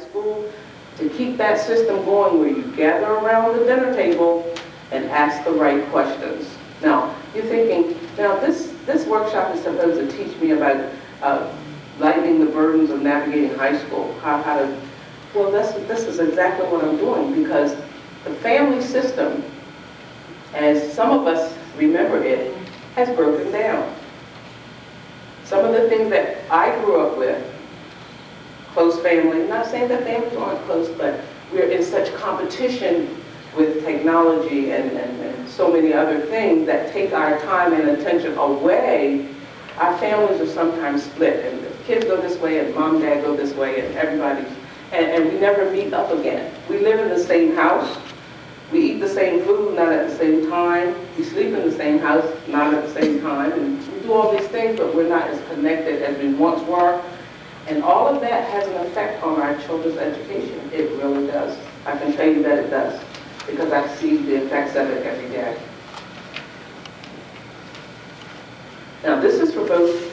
school, to keep that system going where you gather around the dinner table and ask the right questions. Now, you're thinking, now this workshop is supposed to teach me about lightening the burdens of navigating high school, how to, well, this is exactly what I'm doing, because the family system, as some of us remember it, has broken down. Some of the things that I grew up with, close family, not saying that families aren't close, but we're in such competition with technology and so many other things that take our time and attention away. Our families are sometimes split, and the kids go this way, and mom and dad go this way, and everybody, and we never meet up again. We live in the same house, we eat the same food, not at the same time, we sleep in the same house, not at the same time, and we do all these things, but we're not as connected as we once were. And all of that has an effect on our children's education. It really does. I can tell you that it does, because I see the effects of it every day. Now, this is for both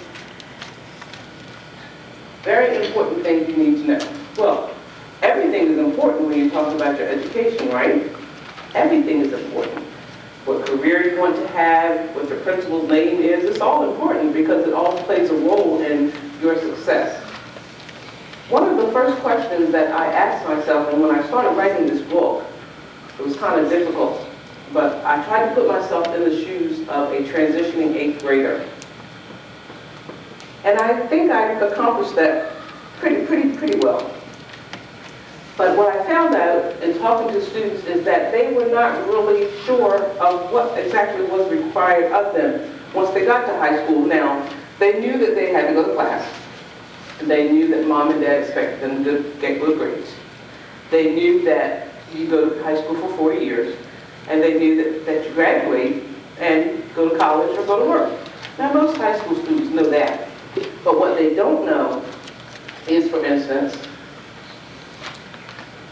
very important things you need to know. Well, everything is important when you talk about your education, right? Everything is important. What career you want to have, what your principal's name is, it's all important because it all plays a role in your success. One of the first questions that I asked myself, and when I started writing this book, it was kind of difficult, but I tried to put myself in the shoes of a transitioning 8th grader. And I think I accomplished that pretty well. But what I found out in talking to students is that they were not really sure of what exactly was required of them once they got to high school. Now, they knew that they had to go to class. They knew that mom and dad expected them to get good grades. They knew that you go to high school for 4 years, and they knew that you graduate and go to college or go to work. Now, most high school students know that. But what they don't know is, for instance,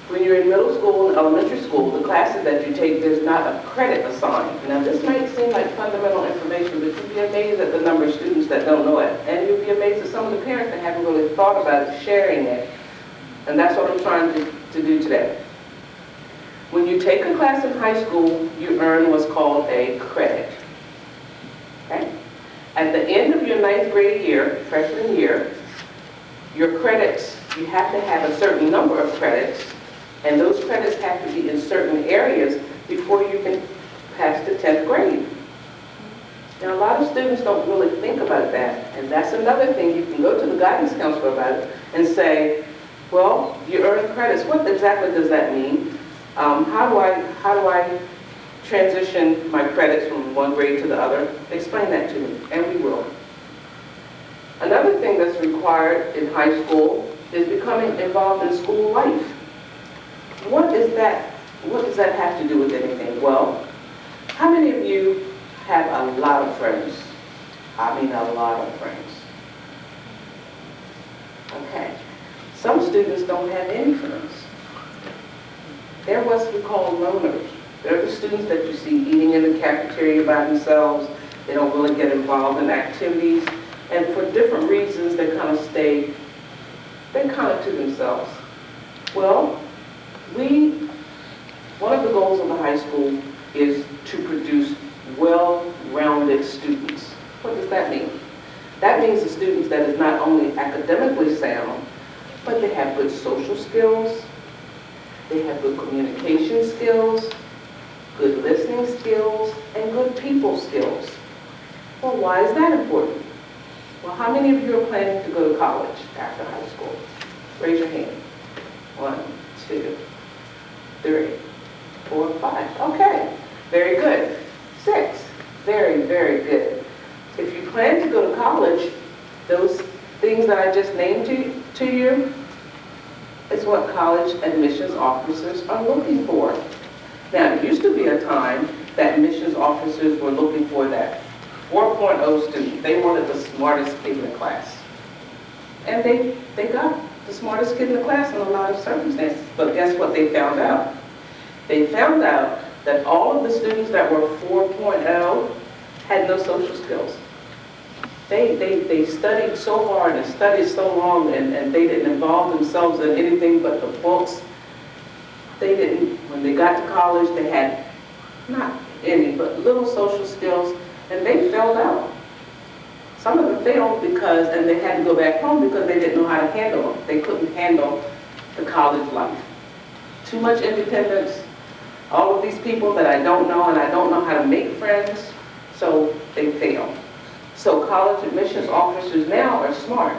when you're in middle school and elementary school, the classes that you take, there's not a credit assigned. Now, this might seem like fundamental information, but you'd be amazed at the number of students that don't know it. And you'll be amazed at some of the parents that haven't really thought about sharing it. And that's what I'm trying to do today. When you take a class in high school, you earn what's called a credit. Okay? At the end of your 9th grade year, freshman year, your credits, you have to have a certain number of credits, and those credits have to be in certain areas before you can pass the 10th grade. Now, a lot of students don't really think about that, and that's another thing. You can go to the guidance counselor about it and say, well, you earn credits. What exactly does that mean? How do I transition my credits from one grade to the other? Explain that to me, and we will. Another thing that's required in high school is becoming involved in school life. What is that? What does that have to do with anything? Well, how many of you have a lot of friends? I mean a lot of friends. Okay. Some students don't have any friends. They're what we call loners. They're the students that you see eating in the cafeteria by themselves. They don't really get involved in activities. And for different reasons, they kind of stay, they're kind of to themselves. Well, one of the goals of the high school is to produce well-rounded students. What does that mean? That means the students that is not only academically sound, but they have good social skills, they have good communication skills, good listening skills, and good people skills. Well, why is that important? Well, how many of you are planning to go to college after high school? Raise your hand. 1, 2, 3, 4, 5. Okay, very good. 6, very, very good. If you plan to go to college, those things that I just named to you is what college admissions officers are looking for. Now, it used to be a time that admissions officers were looking for that 4.0 student. They wanted the smartest kid in the class. And they got the smartest kid in the class in a lot of circumstances. But guess what they found out? They found out that all of the students that were 4.0 had no social skills. They studied so hard and studied so long, and they didn't involve themselves in anything but the books. They didn't, when they got to college, they had not any, but little social skills, and they failed out. Some of them failed because, and they had to go back home because they didn't know how to handle them. They couldn't handle the college life. Too much independence, all of these people that I don't know, and I don't know how to make friends, so they fail. So college admissions officers now are smart.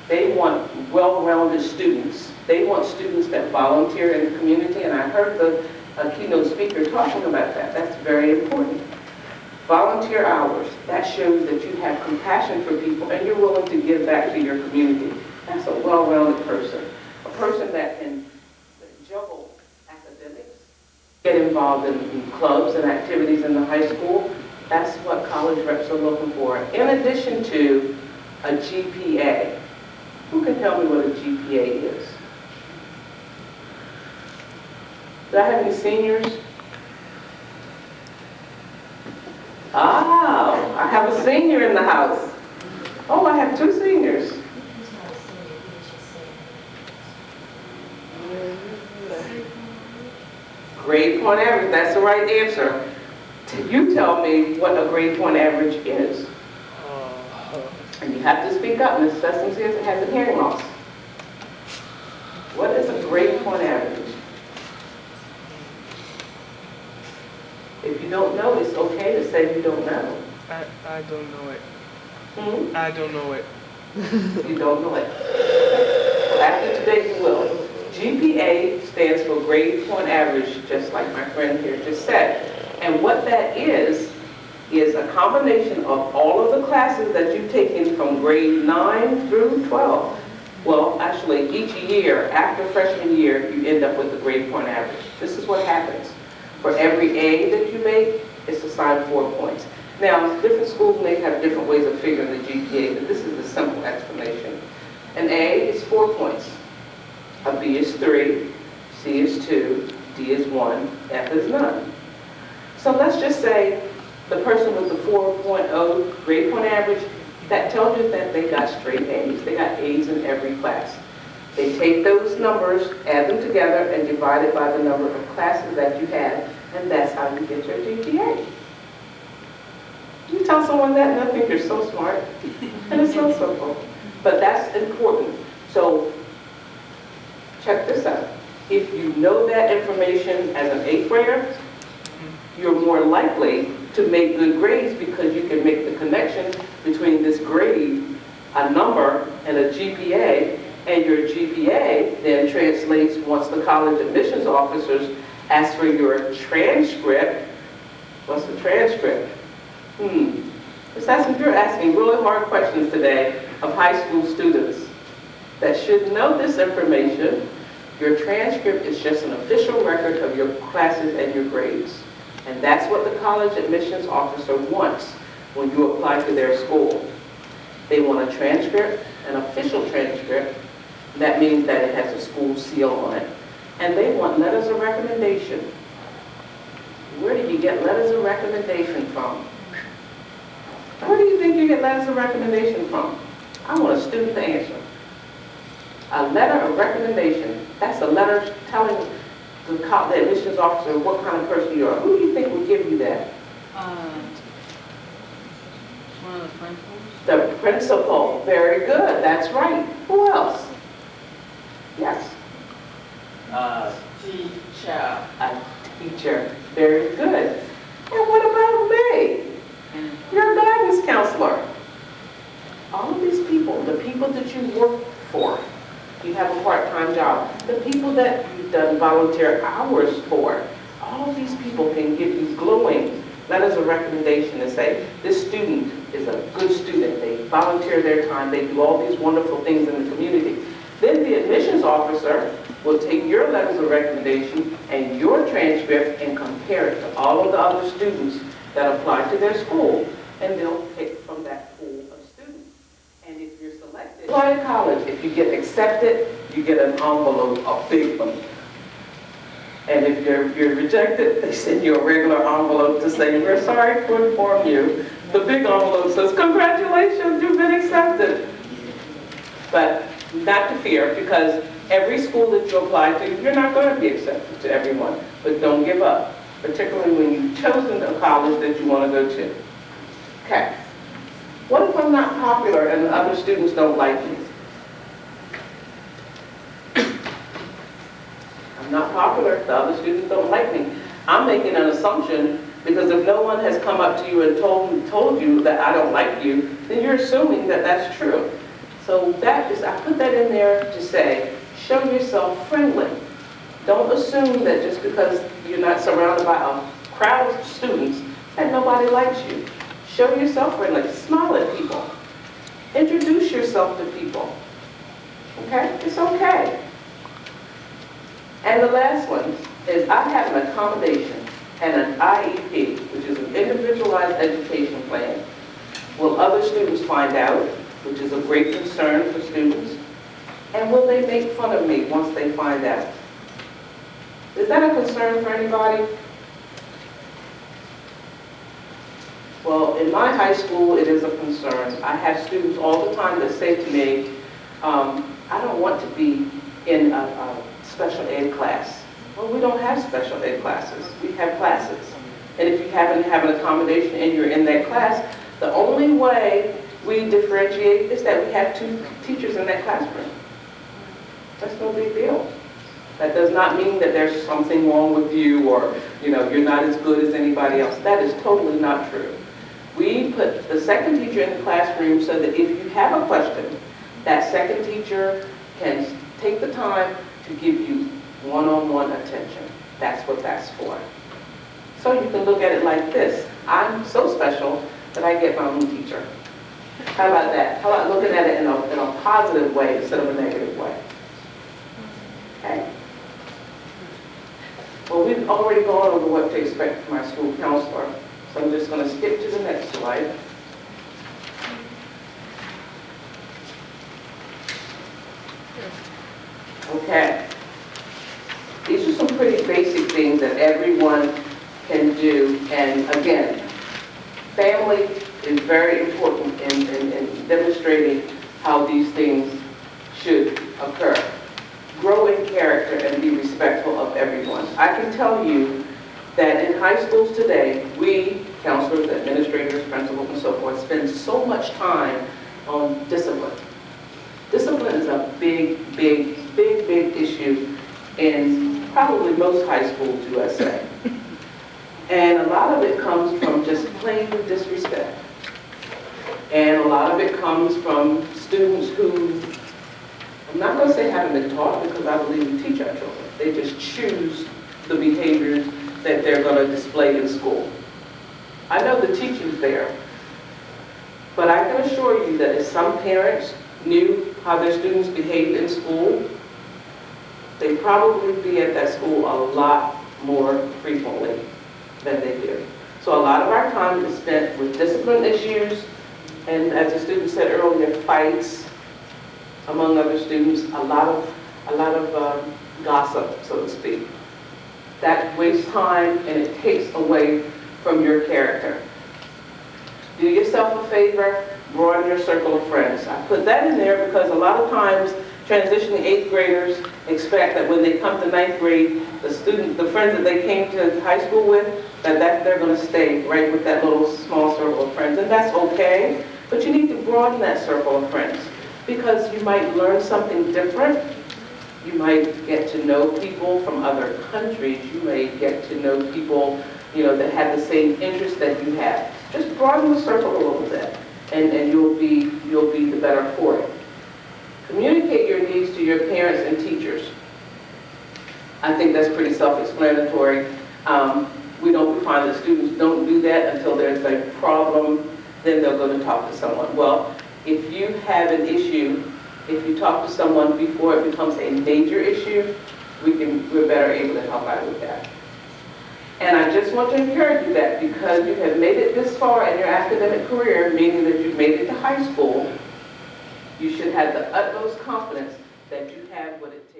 They want well-rounded students. They want students that volunteer in the community, and I heard the keynote speaker talking about that. That's very important. Volunteer hours, that shows that you have compassion for people and you're willing to give back to your community. That's a well-rounded person. A person that can juggle academics, get involved in clubs and activities in the high school. That's what college reps are looking for. In addition to a GPA. Who can tell me what a GPA is? Do I have any seniors? Oh, I have a senior in the house. Oh, I have two seniors. Grade point average, that's the right answer. You tell me what a grade point average is. And you have to speak up. Ms. Sessoms has a hearing loss. What is a grade point average? If you don't know, it's okay to say you don't know. I don't know it. Hmm? I don't know it. You don't know it. After today, you will. GPA stands for grade point average, just like my friend here just said. And what that is a combination of all of the classes that you've taken from grade 9 through 12. Well, actually, each year, after freshman year, you end up with the grade point average. This is what happens. For every A that you make, it's assigned 4 points. Now, different schools may have different ways of figuring the GPA, but this is the simple explanation. An A is 4 points. A B is 3, C is 2, D is 1, F is none. So let's just say the person with the 4.0 grade point average, that tells you that they got straight A's. They got A's in every class. They take those numbers, add them together, and divide it by the number of classes that you had, and that's how you get your GPA. You tell someone that and they'll think you're so smart, and it's so simple. But that's important. So check this out. If you know that information as an 8th grader, you're more likely to make good grades because you can make the connection between this grade, a number, and a GPA, and your GPA then translates once the college admissions officers ask for your transcript. What's the transcript? Ms. Sessoms, you're asking really hard questions today of high school students that should know this information. Your transcript is just an official record of your classes and your grades. And that's what the college admissions officer wants when you apply to their school. They want a transcript, an official transcript. That means that it has a school seal on it. And they want letters of recommendation. Where do you get letters of recommendation from? Where do you think you get letters of recommendation from? I want a student to answer. A letter of recommendation. That's a letter telling the admissions officer what kind of person you are. Who do you think would give you that? One of the principals. The principal. Very good. That's right. Who else? Yes. Teacher. A teacher. Very good. And what about me? Your guidance counselor. All of these people, the people that you work for, you have a part-time job, the people that you've done volunteer hours for, all of these people can give you glowing letters of recommendation and say, this student is a good student, they volunteer their time, they do all these wonderful things in the community. Then the admissions officer will take your letters of recommendation and your transcript and compare it to all of the other students that apply to their school, and they'll pick from that pool of students. And if you're selected, apply to college. If you get accepted, you get an envelope, a big one. And if you're rejected, they send you a regular envelope to say, we're sorry to inform you The big envelope says, congratulations, you've been accepted. But not to fear, because every school that you apply to, you're not going to be accepted to everyone. But don't give up, particularly when you've chosen a college that you want to go to. Okay. What if I'm not popular and the other students don't like me? I'm not popular, the other students don't like me. I'm making an assumption, because if no one has come up to you and told you that I don't like you, then you're assuming that that's true. So I put that in there to say, show yourself friendly. Don't assume that just because you're not surrounded by a crowd of students that nobody likes you. Show yourself friendly. Smile at people. Introduce yourself to people. Okay? It's okay. And the last one is I have an accommodation and an IEP, which is an individualized education plan. Will other students find out, which is a great concern for students? And will they make fun of me once they find out? Is that a concern for anybody? Well, in my high school, it is a concern. I have students all the time that say to me, I don't want to be in a special ed class. Well, we don't have special ed classes. We have classes. And if you happen to have an accommodation and you're in that class, the only way we differentiate is that we have 2 teachers in that classroom. That's no big deal. That does not mean that there's something wrong with you or, you're not as good as anybody else. That is totally not true. We put the second teacher in the classroom so that if you have a question, that second teacher can take the time to give you one-on-one attention. That's what that's for. So you can look at it like this. I'm so special that I get my own teacher. How about that? How about looking at it in a positive way instead of a negative way? Okay? Well, we've already gone over what to expect from our school counselor, so I'm just going to skip to the next slide. Okay. These are some pretty basic things that everyone can do, and again, family is very important in demonstrating how these things should occur. Grow in character and be respectful of everyone. I can tell you that in high schools today, we, counselors, administrators, principals, and so forth, spend so much time on discipline. Discipline is a big issue in probably most high schools, USA. And a lot of it comes from just plain disrespect. And a lot of it comes from students who, I'm not going to say haven't been taught, because I believe we teach our children. They just choose the behaviors that they're going to display in school. I know the teaching's there, but I can assure you that if some parents knew how their students behaved in school, they'd probably be at that school a lot more frequently than they do. So a lot of our time is spent with discipline issues, and as the student said earlier, fights among other students, a lot of gossip, so to speak. That wastes time and it takes away from your character. Do yourself a favor, broaden your circle of friends. I put that in there because a lot of times transitioning 8th graders expect that when they come to 9th grade, the friends that they came to high school with, that they're going to stay right with that little small circle of friends. And that's okay, but you need to broaden that circle of friends because you might learn something different. You might get to know people from other countries. You may get to know people, that have the same interests that you have. Just broaden the circle a little bit, and you'll be the better for it. Communicate your needs to your parents and teachers. I think that's pretty self-explanatory. We find that students don't do that until there's a problem, then they'll go to talk to someone. Well, if you have an issue, if you talk to someone before it becomes a major issue, we're better able to help out with that. And I just want to encourage you that because you have made it this far in your academic career, meaning that you've made it to high school, you should have the utmost confidence that you have what it takes.